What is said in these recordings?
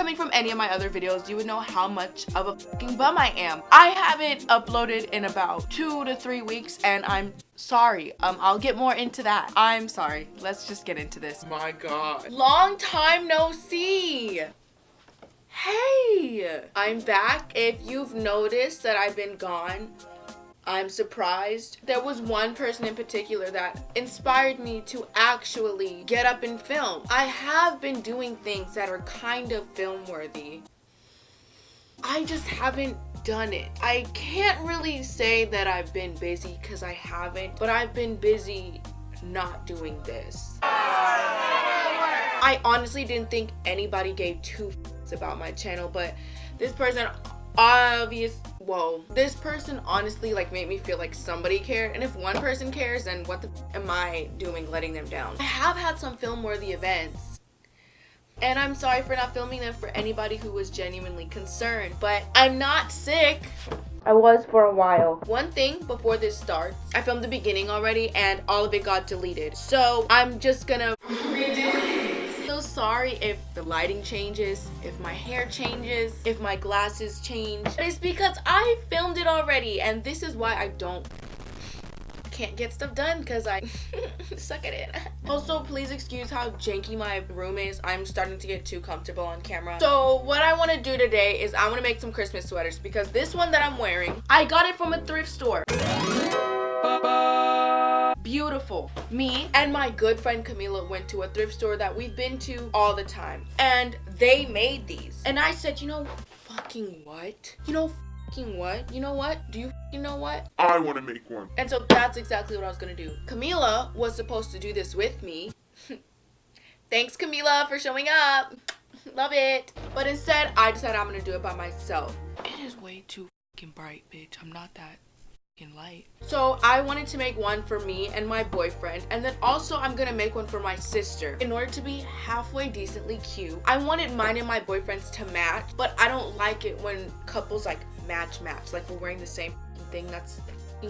coming from any of my other videos, you would know how much of a fucking bum I am. I haven't uploaded in about 2 to 3 weeks, and I'm sorry. I'll get more into that. I'm sorry. Let's just get into this. My God. Long time no see. Hey, I'm back. If you've noticed that I've been gone, I'm surprised. There was one person in particular that inspired me to actually get up and film. I have been doing things that are kind of film worthy. I just haven't done it. I can't really say that I've been busy because I haven't, but I've been busy not doing this. I honestly didn't think anybody gave two f***s about my channel, but this person this person honestly like made me feel like somebody cared, and if one person cares, then what the f am I doing letting them down? I have had some film worthy events, and I'm sorry for not filming them for anybody who was genuinely concerned, but I'm not sick. I was for a while. One thing before this starts, I filmed the beginning already and all of it got deleted, so I'm just gonna redo it. So sorry if the lighting changes, if my hair changes, if my glasses change. It's because I filmed it already, and this is why I can't get stuff done, because I suck at it. Also, please excuse how janky my room is. I'm starting to get too comfortable on camera. So what I want to do today is I want to make some Christmas sweaters, because this one that I'm wearing, I got it from a thrift store. Beautiful. Me and my good friend Camila went to a thrift store that we've been to all the time, and they made these, and I said, you know fucking what? You know fucking what? You know what? Do you fucking know what? I want to make one. And so that's exactly what I was gonna do. Camila was supposed to do this with me. Thanks, Camila, for showing up. Love it. But instead, I decided I'm gonna do it by myself. It is way too fucking bright, bitch. I'm not that light. So I wanted to make one for me and my boyfriend, and then also I'm gonna make one for my sister. In order to be halfway decently cute, I wanted mine and my boyfriend's to match, but I don't like it when couples like match, like we're wearing the same thing. That's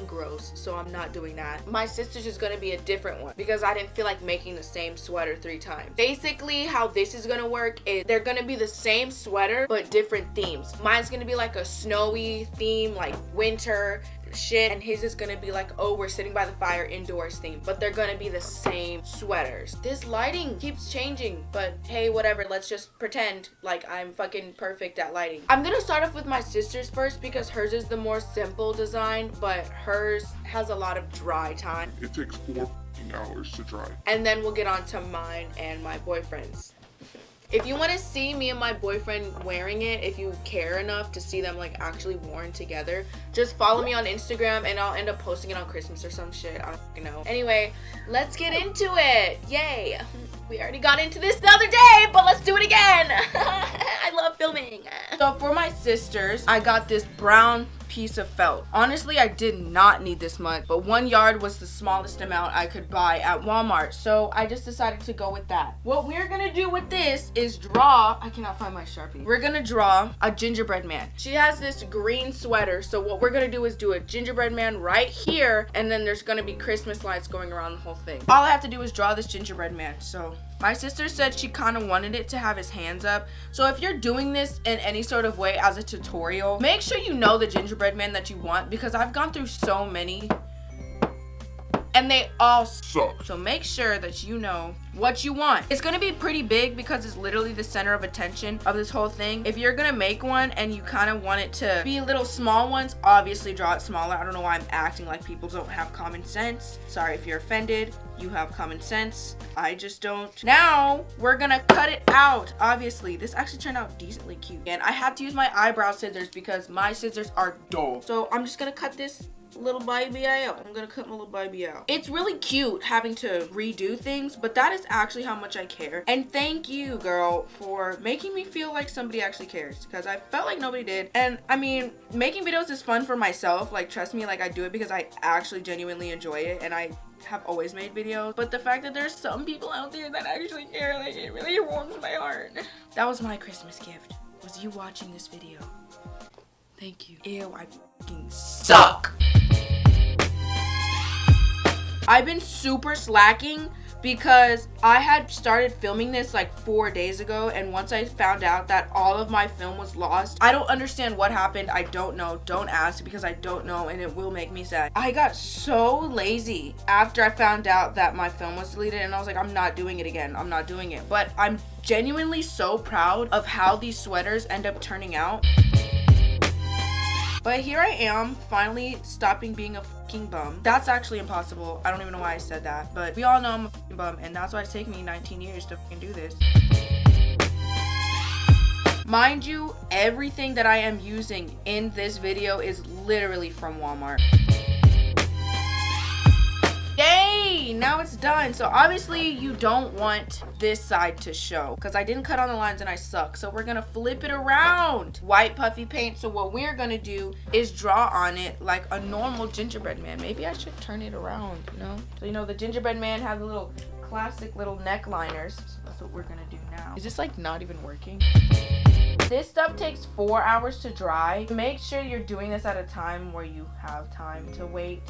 gross, so I'm not doing that. My sister's is gonna be a different one because I didn't feel like making the same sweater 3 times. Basically, how this is gonna work is they're gonna be the same sweater but different themes. Mine's gonna be like a snowy theme, like winter shit, and his is gonna be like, oh, we're sitting by the fire indoors theme, but they're gonna be the same sweaters. This lighting keeps changing, but hey, whatever, let's just pretend like I'm fucking perfect at lighting. I'm gonna start off with my sister's first because hers is the more simple design, but hers has a lot of dry time. It takes 4 hours to dry. And then we'll get on to mine and my boyfriend's. If you want to see me and my boyfriend wearing it, if you care enough to see them like actually worn together, just follow me on Instagram and I'll end up posting it on Christmas or some shit. I don't fucking know. Anyway, let's get into it. Yay. We already got into this the other day, but let's do it again. I love filming. So for my sisters, I got this brown piece of felt. Honestly, I did not need this much, but 1 yard was the smallest amount I could buy at Walmart, so I just decided to go with that. What we're gonna do with this is draw, I cannot find my Sharpie. We're gonna draw a gingerbread man. She has this green sweater, so what we're gonna do is do a gingerbread man right here, and then there's gonna be Christmas lights going around the whole thing. All I have to do is draw this gingerbread man. So my sister said she kind of wanted it to have his hands up. So if you're doing this in any sort of way as a tutorial, make sure you know the gingerbread man that you want, because I've gone through so many and they all suck. So make sure that you know what you want. It's gonna be pretty big because it's literally the center of attention of this whole thing. If you're gonna make one and you kind of want it to be little small ones, obviously draw it smaller. I don't know why I'm acting like people don't have common sense. Sorry if you're offended. You have common sense. I just don't. Now we're gonna cut it out. Obviously, this actually turned out decently cute. And I had to use my eyebrow scissors because my scissors are dull. So I'm just gonna cut this little baby out. I'm gonna cut my little baby out. It's really cute having to redo things, but that is actually how much I care. And thank you, girl, for making me feel like somebody actually cares, because I felt like nobody did. And I mean, making videos is fun for myself. Like, trust me, like I do it because I actually genuinely enjoy it, and I have always made videos. But the fact that there's some people out there that actually care, like, it really warms my heart. That was my Christmas gift, was you watching this video. Thank you. Ew, I fucking suck. I've been super slacking because I had started filming this like 4 days ago, and once I found out that all of my film was lost, I don't understand what happened. I don't know. Don't ask, because I don't know, and it will make me sad. I got so lazy after I found out that my film was deleted, and I was like, I'm not doing it again. I'm not doing it. But I'm genuinely so proud of how these sweaters end up turning out. But here I am, finally stopping being a fucking bum. That's actually impossible. I don't even know why I said that. But we all know I'm a fucking bum, and that's why it's taken me 19 years to fucking do this. Mind you, everything that I am using in this video is literally from Walmart. Yay! Now it's done. So obviously you don't want this side to show, because I didn't cut on the lines and I suck. So we're gonna flip it around. White puffy paint. So what we're gonna do is draw on it like a normal gingerbread man. Maybe I should turn it around, you know? So you know the gingerbread man has the little classic little neck liners. So that's what we're gonna do now. Is this like not even working? This stuff takes 4 hours to dry. Make sure you're doing this at a time where you have time to wait.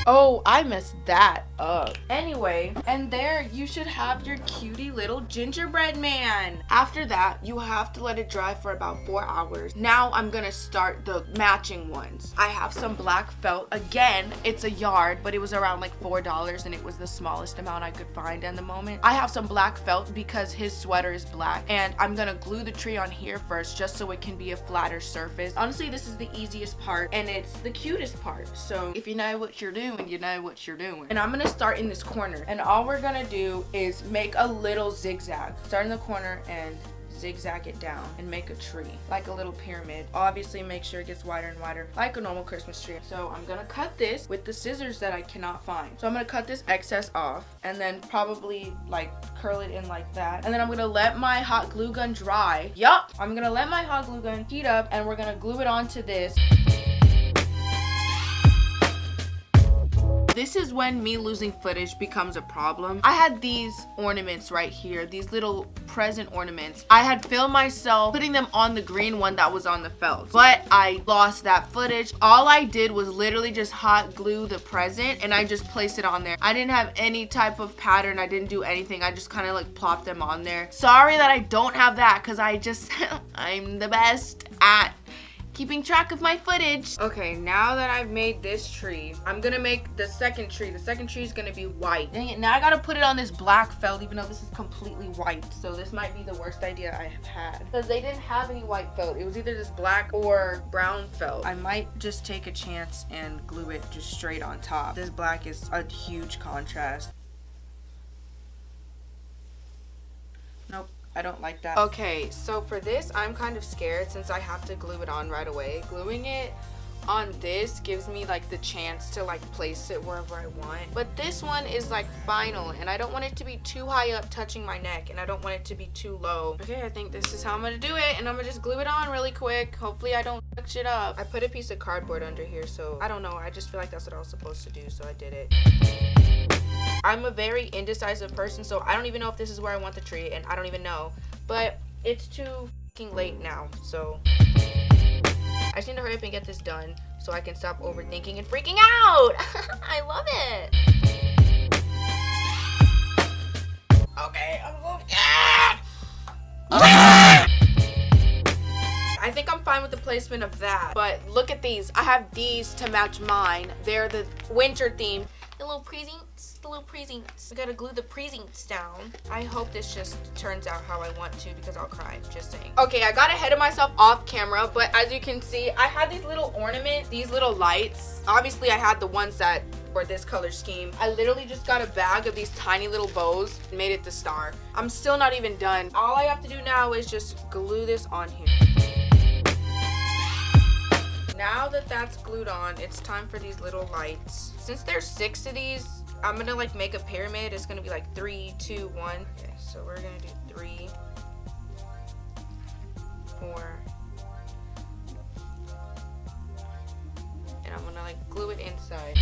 Oh, I messed that up. Anyway, and there you should have your cutie little gingerbread man. After that, you have to let it dry for about 4 hours. Now I'm gonna start the matching ones. I have some black felt. Again, it's a yard, but it was around like $4 and it was the smallest amount I could find at the moment. I have some black felt because his sweater is black, and I'm gonna glue the tree on here first just so it can be a flatter surface. Honestly, this is the easiest part and it's the cutest part. So if you know what you're doing, you know what you're doing. And I'm gonna start in this corner, and all we're gonna do is make a little zigzag. Start in the corner and zigzag it down and make a tree, like a little pyramid. Obviously make sure it gets wider and wider like a normal Christmas tree. So I'm gonna cut this with the scissors that I cannot find. So I'm gonna cut this excess off and then probably like curl it in like that. And then I'm gonna let my hot glue gun dry. Yup, I'm gonna let my hot glue gun heat up, and we're gonna glue it onto this. This is when me losing footage becomes a problem. I had these ornaments right here, these little present ornaments. I had filmed myself putting them on the green one that was on the felt, but I lost that footage. All I did was literally just hot glue the present, and I just placed it on there. I didn't have any type of pattern. I didn't do anything. I just kind of like plopped them on there. Sorry that I don't have that, because I just, I'm the best at keeping track of my footage. Okay, now that I've made this tree, I'm gonna make the second tree. The second tree is gonna be white. Dang it, now I gotta put it on this black felt, even though this is completely white. So this might be the worst idea I have had, because they didn't have any white felt. It was either this black or brown felt. I might just take a chance and glue it just straight on top. This black is a huge contrast. Nope, I don't like that. Okay, so for this, I'm kind of scared since I have to glue it on right away. Gluing it on this gives me like the chance to like place it wherever I want. But this one is like final, and I don't want it to be too high up touching my neck, and I don't want it to be too low. Okay, I think this is how I'm gonna do it, and I'm gonna just glue it on really quick. Hopefully I don't fuck shit up. I put a piece of cardboard under here, so I don't know. I just feel like that's what I was supposed to do, so I did it. I'm a very indecisive person, so I don't even know if this is where I want the tree, and I don't even know. But it's too fucking late now, so I just need to hurry up and get this done so I can stop overthinking and freaking out. I love it. Okay, I'm so scared. I think I'm fine with the placement of that, but look at these. I have these to match mine. They're the winter theme. The little presents, the little presents. I gotta glue the presents down. I hope this just turns out how I want to, because I'll cry, just saying. Okay, I got ahead of myself off camera, but as you can see, I had these little ornaments, these little lights. Obviously, I had the ones that were this color scheme. I literally just got a bag of these tiny little bows and made it the star. I'm still not even done. All I have to do now is just glue this on here. Now that that's glued on, it's time for these little lights. Since there's 6 of these, I'm gonna like make a pyramid. It's gonna be like 3, 2, 1. Okay, so we're gonna do 3, 4, and I'm gonna like glue it inside.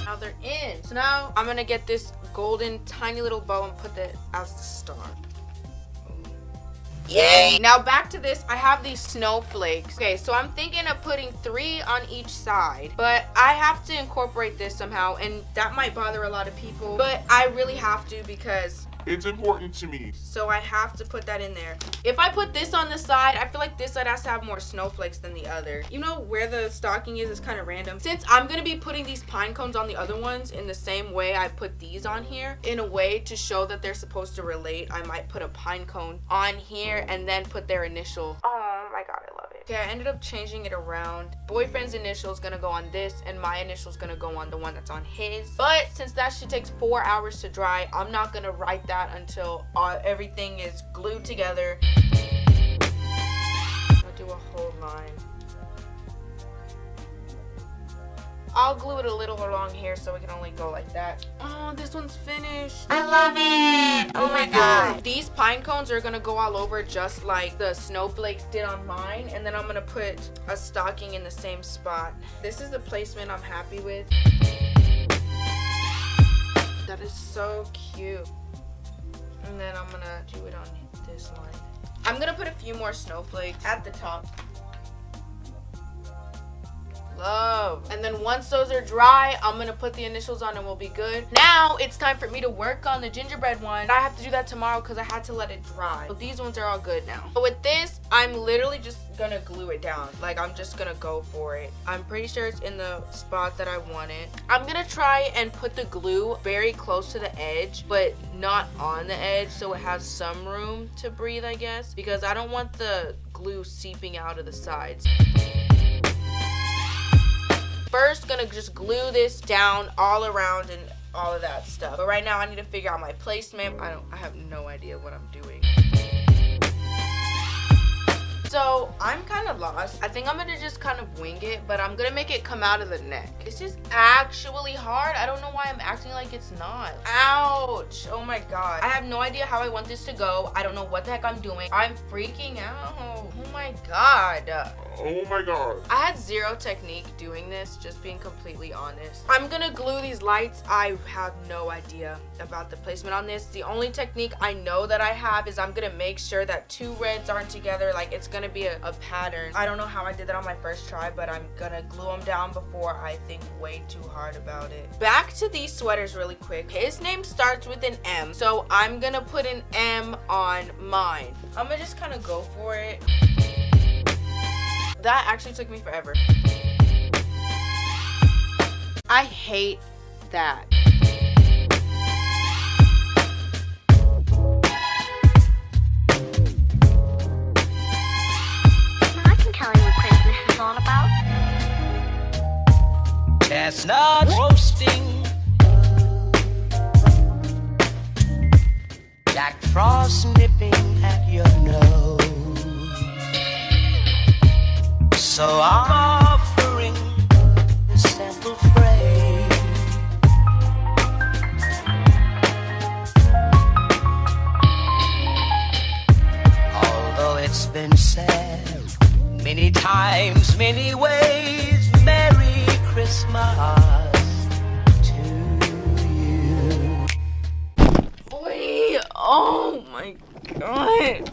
Now they're in. So now I'm gonna get this golden tiny little bow and put that as the star. Yay! Now back to this. I have these snowflakes. Okay, so I'm thinking of putting 3 on each side, but I have to incorporate this somehow, and that might bother a lot of people, but I really have to because It's important to me. so I have to put that in there. If I put this on the side, I feel like this side has to have more snowflakes than the other. You know where the stocking is kind of random. Since I'm going to be putting these pine cones on the other ones in the same way I put these on here, in a way to show that they're supposed to relate, I might put a pine cone on here and then put their initial. Oh my god, I love it. Okay, I ended up changing it around. Boyfriend's initial is going to go on this and my initial is going to go on the one that's on his. But since that shit takes 4 hours to dry, I'm not going to write that until everything is glued together. I'll do a whole line. I'll glue it a little along here so it can only go like that. Oh, this one's finished. I love it. Oh my god. These pine cones are gonna go all over just like the snowflakes did on mine. And then I'm gonna put a stocking in the same spot. This is the placement I'm happy with. That is so cute. And then I'm gonna do it on this line. I'm gonna put a few more snowflakes at the top. Love. And then once those are dry, I'm gonna put the initials on and we'll be good. Now it's time for me to work on the gingerbread one. I have to do that tomorrow because I had to let it dry. So these ones are all good now. But with this, I'm literally just gonna glue it down. Like, I'm just gonna go for it. I'm pretty sure it's in the spot that I want it. I'm gonna try and put the glue very close to the edge, but not on the edge, so it has some room to breathe, I guess, because I don't want the glue seeping out of the sides. First, gonna just glue this down all around and all of that stuff. But right now, I need to figure out my placement. I have no idea what I'm doing. So I'm kind of lost. I think I'm gonna just kind of wing it, but I'm gonna make it come out of the neck. This is actually hard. I don't know why I'm acting like it's not. Ouch. Oh my god. I have no idea how I want this to go. I don't know what the heck I'm doing. I'm freaking out. Oh my god. Oh my god. I had zero technique doing this, just being completely honest. I'm gonna glue these lights. I have no idea about the placement on this. The only technique I know that I have is I'm gonna make sure that 2 reds aren't together. Like, it's gonna be a pattern. I don't know how I did that on my first try, but I'm gonna glue them down before I think way too hard about it. Back to these sweaters really quick. His name starts with an M, so I'm gonna put an M on mine. I'm gonna just kind of go for it. That actually took me forever. I hate that. I can tell you what Christmas is all about. Chestnut roasting, Jack Frost nipping at your nose. So I'm offering a simple phrase. Although it's been said many times, many ways, Merry Christmas to you. Boy, oh my god.